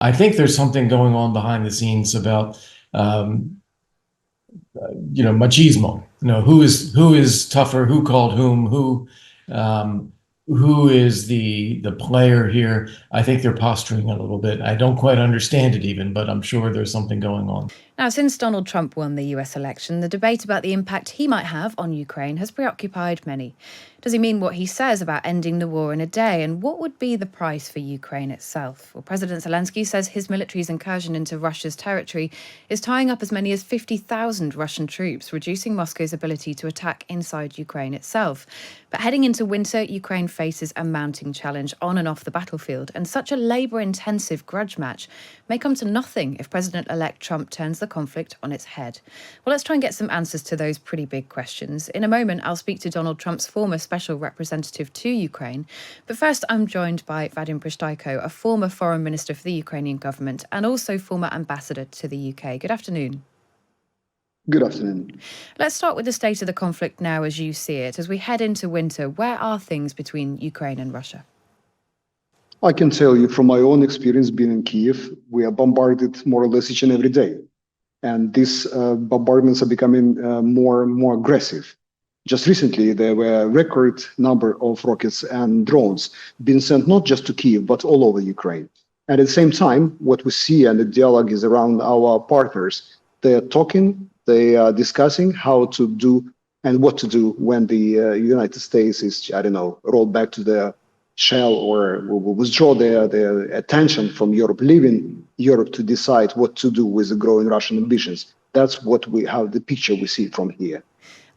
I think there's something going on behind the scenes about, um, machismo. Who is tougher, who called whom, um, who is the player here. I think they're posturing a little bit. I don't quite understand it even, but I'm sure there's something going on. Now, since Donald Trump won the US election, the debate about the impact he might have on Ukraine has preoccupied many. Does he mean what he says about ending the war in a day? And what would be the price for Ukraine itself? Well, President Zelensky says his military's incursion into Russia's territory is tying up as many as 50,000 Russian troops, reducing Moscow's ability to attack inside Ukraine itself. But heading into winter, Ukraine faces a mounting challenge on and off the battlefield, and such a labour intensive grudge match may come to nothing if President elect Trump turns the conflict on its head. Well, let's try and get some answers to those pretty big questions. In a moment, I'll speak to Donald Trump's former special representative to Ukraine. But first, I'm joined by Vadim Prystaiko, a former foreign minister for the Ukrainian government and also former ambassador to the UK. Good afternoon. Good afternoon. Let's start with the state of the conflict now as you see it. As we head into winter, where are things between Ukraine and Russia? I can tell you from my own experience being in Kiev, we are bombarded more or less each and every day. And these bombardments are becoming more and more aggressive. Just recently, there were a record number of rockets and drones being sent not just to Kiev, but all over Ukraine. And at the same time, what we see and the dialogue is around our partners. They are talking, they are discussing how to do and what to do when the United States is, I don't know, rolled back to their shell or will withdraw their attention from Europe, leaving Europe to decide what to do with the growing Russian ambitions. That's what how the picture we see from here.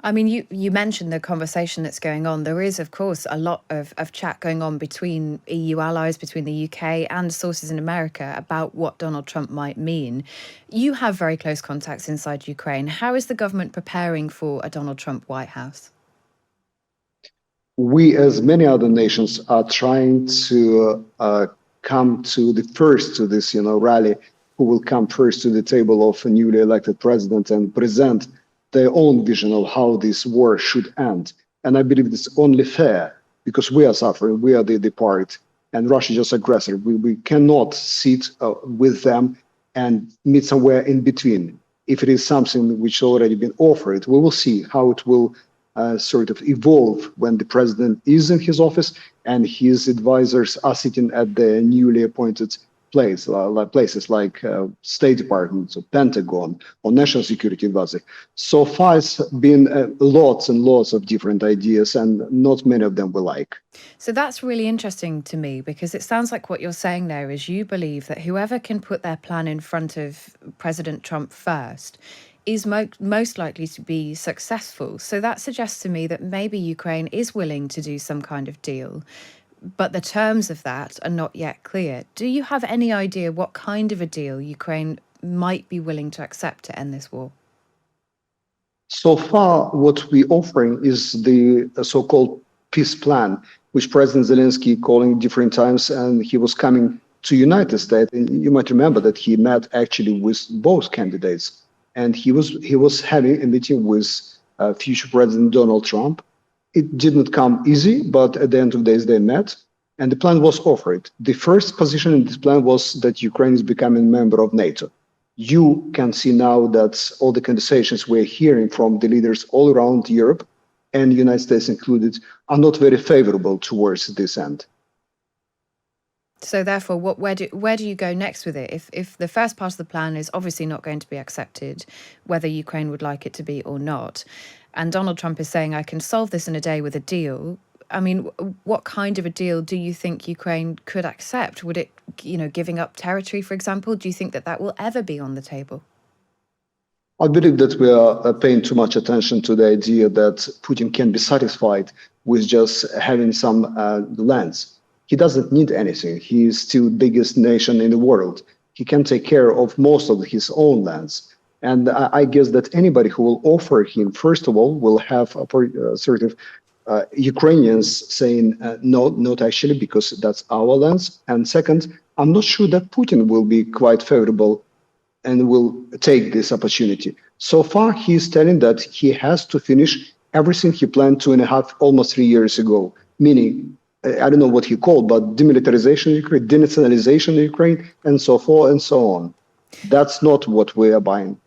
I mean, you mentioned the conversation that's going on. There is, of course, a lot of chat going on between EU allies, between the UK and sources in America about what Donald Trump might mean. You have very close contacts inside Ukraine. How is the government preparing for a Donald Trump White House? We, as many other nations, are trying to come to the first to this, rally, who will come first to the table of a newly elected president and present their own vision of how this war should end. And I believe it's only fair because we are suffering, we are the part, and Russia is just aggressor. We cannot sit with them and meet somewhere in between. If it is something which already been offered, we will see how it will sort of evolve when the president is in his office and his advisors are sitting at the newly appointed places like State Department, or Pentagon, or National Security Advisor. So far, it's been lots and lots of different ideas, and not many of them we like. So that's really interesting to me because it sounds like what you're saying there is you believe that whoever can put their plan in front of President Trump first is most likely to be successful. So that suggests to me that maybe Ukraine is willing to do some kind of deal, but the terms of that are not yet clear. Do you have any idea what kind of a deal Ukraine might be willing to accept to end this war? So far, what we're offering is the so-called peace plan, which President Zelensky calling different times, and he was coming to United States. And you might remember that he met actually with both candidates. And he was having a meeting with future President Donald Trump. It didn't come easy, but at the end of the day, they met, and the plan was offered. The first position in this plan was that Ukraine is becoming a member of NATO. You can see now that all the conversations we're hearing from the leaders all around Europe, and the United States included, are not very favorable towards this end. So therefore, where do you go next with it? If the first part of the plan is obviously not going to be accepted, whether Ukraine would like it to be or not, and Donald Trump is saying, I can solve this in a day with a deal. I mean, what kind of a deal do you think Ukraine could accept? Would it, giving up territory, for example? Do you think that will ever be on the table? I believe that we are paying too much attention to the idea that Putin can be satisfied with just having some lands. He doesn't need anything. He is still the biggest nation in the world. He can take care of most of his own lands. And I guess that anybody who will offer him, first of all, will have a sort of Ukrainians saying, no, not actually, because that's our lands. And second, I'm not sure that Putin will be quite favorable and will take this opportunity. So far, he is telling that he has to finish everything he planned 2.5, almost 3 years ago, meaning I don't know what he called, but demilitarization of Ukraine, denationalization of Ukraine, and so forth and so on. That's not what we are buying.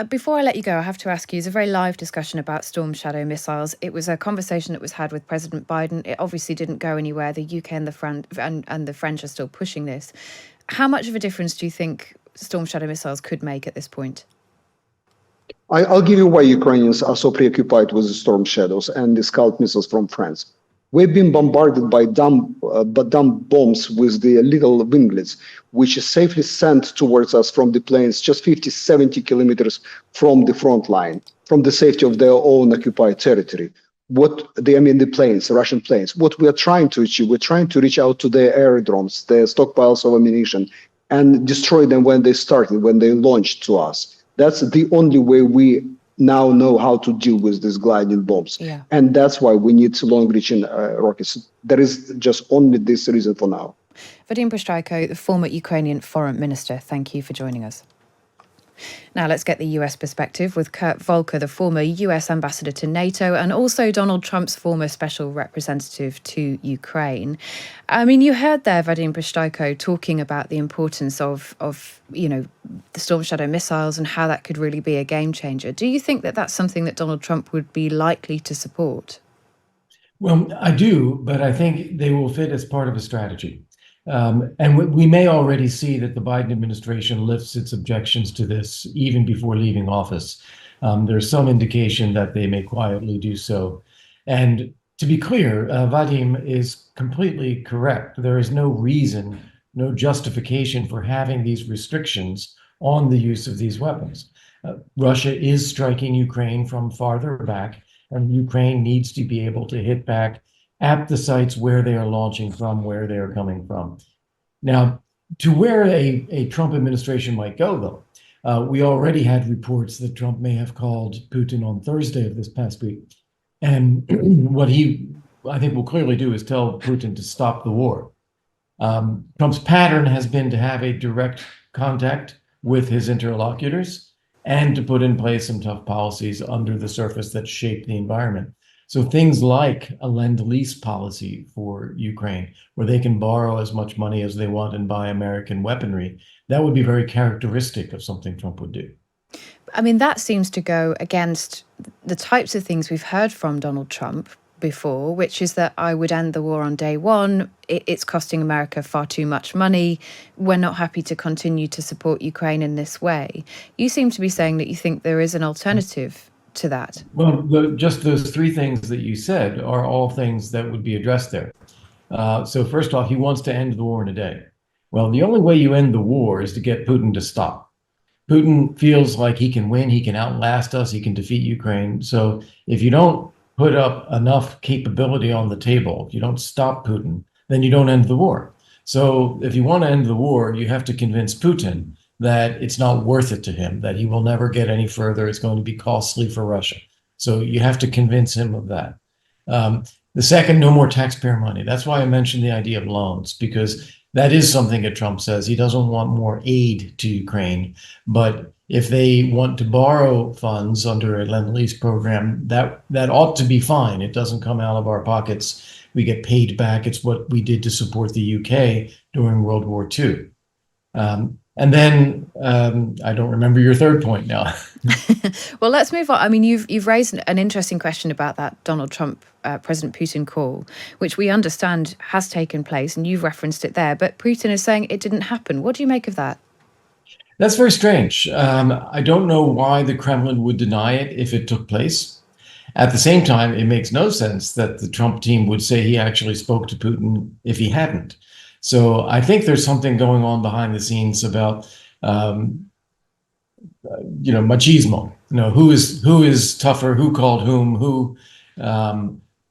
Before I let you go, I have to ask you, it's a very live discussion about Storm Shadow missiles. It was a conversation that was had with President Biden. It obviously didn't go anywhere. The UK and the French are still pushing this. How much of a difference do you think Storm Shadow missiles could make at this point? I'll give you why Ukrainians are so preoccupied with the Storm Shadows and the Scud missiles from France. We've been bombarded by dumb bombs with the little winglets, which is safely sent towards us from the planes just 50, 70 kilometers from the front line, from the safety of their own occupied territory. The planes, the Russian planes, what we are trying to achieve, we're trying to reach out to their aerodromes, their stockpiles of ammunition, and destroy them when they launched to us. That's the only way we now know how to deal with these gliding bombs. Yeah. And that's why we need long-reaching rockets. There is just only this reason for now. Vadim Prystaiko, the former Ukrainian foreign minister, thank you for joining us. Now let's get the US perspective with Kurt Volker, the former US ambassador to NATO and also Donald Trump's former special representative to Ukraine. I mean, you heard there Vadim Prystaiko talking about the importance of the Storm Shadow missiles and how that could really be a game changer. Do you think that that's something that Donald Trump would be likely to support? Well, I do, but I think they will fit as part of a strategy. And we may already see that the Biden administration lifts its objections to this even before leaving office. There's some indication that they may quietly do so. And to be clear, Vadim is completely correct. There is no reason, no justification for having these restrictions on the use of these weapons. Russia is striking Ukraine from farther back, and Ukraine needs to be able to hit back at the sites where they are launching from, where they are coming from. Now, to where a Trump administration might go, though, we already had reports that Trump may have called Putin on Thursday of this past week. And what he, I think, will clearly do is tell Putin to stop the war. Trump's pattern has been to have a direct contact with his interlocutors and to put in place some tough policies under the surface that shape the environment. So things like a lend-lease policy for Ukraine, where they can borrow as much money as they want and buy American weaponry, that would be very characteristic of something Trump would do. I mean, that seems to go against the types of things we've heard from Donald Trump before, which is that I would end the war on day one. It's costing America far too much money. We're not happy to continue to support Ukraine in this way. You seem to be saying that you think there is an alternative to that. Well, just those three things that you said are all things that would be addressed there. So first off, he wants to end the war in a day. Well, the only way you end the war is to get Putin to stop. Putin feels like he can win, he can outlast us, he can defeat Ukraine. So if you don't put up enough capability on the table, if you don't stop Putin, then you don't end the war. So if you want to end the war, you have to convince Putin that it's not worth it to him, that he will never get any further. It's going to be costly for Russia. So you have to convince him of that. The second, no more taxpayer money. That's why I mentioned the idea of loans, because that is something that Trump says. He doesn't want more aid to Ukraine. But if they want to borrow funds under a lend-lease program, that ought to be fine. It doesn't come out of our pockets. We get paid back. It's what we did to support the UK during World War II. And then I don't remember your third point now. Well, let's move on. I mean, you've raised an interesting question about that Donald Trump, President Putin call, which we understand has taken place, and you've referenced it there. But Putin is saying it didn't happen. What do you make of that? That's very strange. I don't know why the Kremlin would deny it if it took place. At the same time, it makes no sense that the Trump team would say he actually spoke to Putin if he hadn't. So I think there's something going on behind the scenes about, machismo. Who is tougher? Who called whom?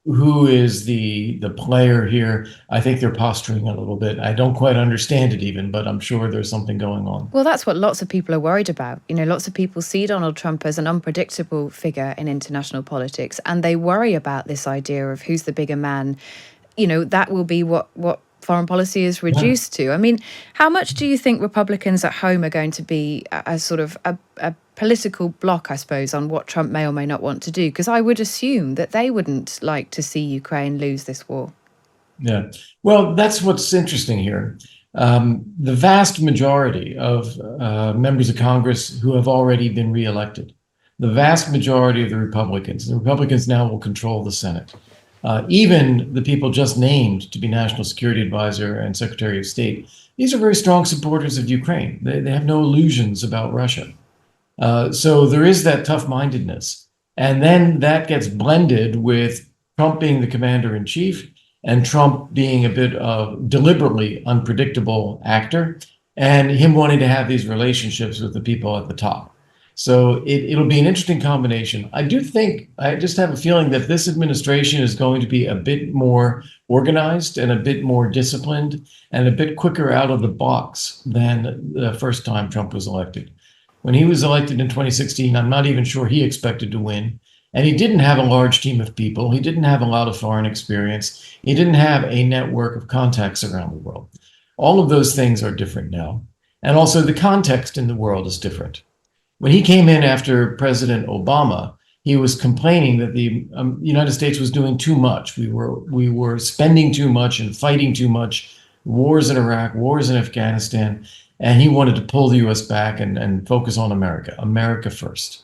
Who is the player here? I think they're posturing a little bit. I don't quite understand it even, but I'm sure there's something going on. Well, that's what lots of people are worried about. Lots of people see Donald Trump as an unpredictable figure in international politics, and they worry about this idea of who's the bigger man. That will be what foreign policy is reduced to. I mean, how much do you think Republicans at home are going to be a sort of a political block, I suppose, on what Trump may or may not want to do? Because I would assume that they wouldn't like to see Ukraine lose this war. Yeah. Well, that's what's interesting here. The vast majority of members of Congress who have already been reelected, the vast majority of the Republicans now will control the Senate. Even the people just named to be National Security Advisor and Secretary of State, these are very strong supporters of Ukraine. They have no illusions about Russia. So there is that tough-mindedness. And then that gets blended with Trump being the commander in chief and Trump being a bit of deliberately unpredictable actor and him wanting to have these relationships with the people at the top. So it'll be an interesting combination. I just have a feeling that this administration is going to be a bit more organized and a bit more disciplined and a bit quicker out of the box than the first time Trump was elected. When he was elected in 2016, I'm not even sure he expected to win. And he didn't have a large team of people. He didn't have a lot of foreign experience. He didn't have a network of contacts around the world. All of those things are different now. And also the context in the world is different. When he came in after President Obama, he was complaining that the United States was doing too much. We were spending too much and fighting too much. Wars in Iraq, wars in Afghanistan. And he wanted to pull the US back and focus on America first.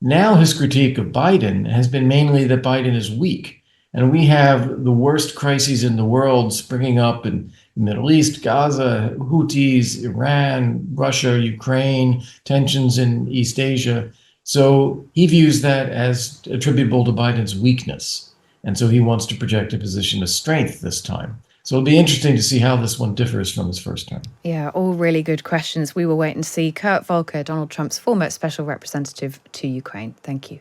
Now his critique of Biden has been mainly that Biden is weak. And we have the worst crises in the world springing up in the Middle East, Gaza, Houthis, Iran, Russia, Ukraine, tensions in East Asia. So he views that as attributable to Biden's weakness. And so he wants to project a position of strength this time. So it'll be interesting to see how this one differs from his first term. Yeah, all really good questions. We will wait and see. Kurt Volker, Donald Trump's former special representative to Ukraine. Thank you.